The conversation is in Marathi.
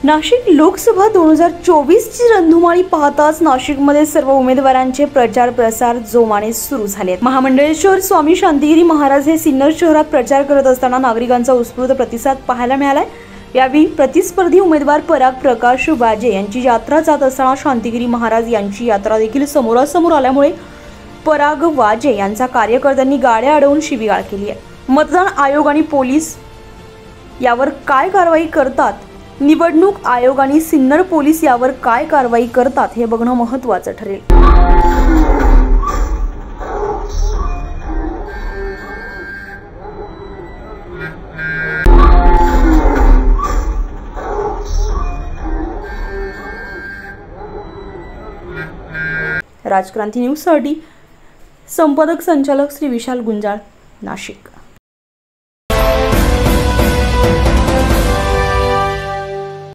नाशिक लोकसभा 2024 ची रणधुमाळी पाहताच नाशिकमध्ये सर्व उमेदवारांचे प्रचार प्रसार जोमाने सुरू झाले। महामंडळेश्वर स्वामी शांतिगिरी महाराज हे सिन्नर शहरात प्रचार करत असताना नागरिकांचा उत्स्फूर्त प्रतिसाद पाहायला मिळालाय। यावेळी प्रतिस्पर्धी उमेदवार पराग प्रकाश वाजे यांची यात्रा जात असताना शांतिगिरी महाराज यांची यात्रा देखील समोरासमोर आल्यामुळे पराग वाजे यांचा कार्यकर्त्यांनी गाड्या अडवून शिवीगाळ केली आहे। मतदान आयोग आणि पोलीस यावर काय कारवाई करतात, निवडणूक आयोग आणि सिन्नर पोलीस यावर काय कारवाई करतात हे बघणं महत्त्वाचं ठरेल। राजक्रांती न्यूज साठी संपादक संचालक श्री विशाल गुंजाळ, नाशिक।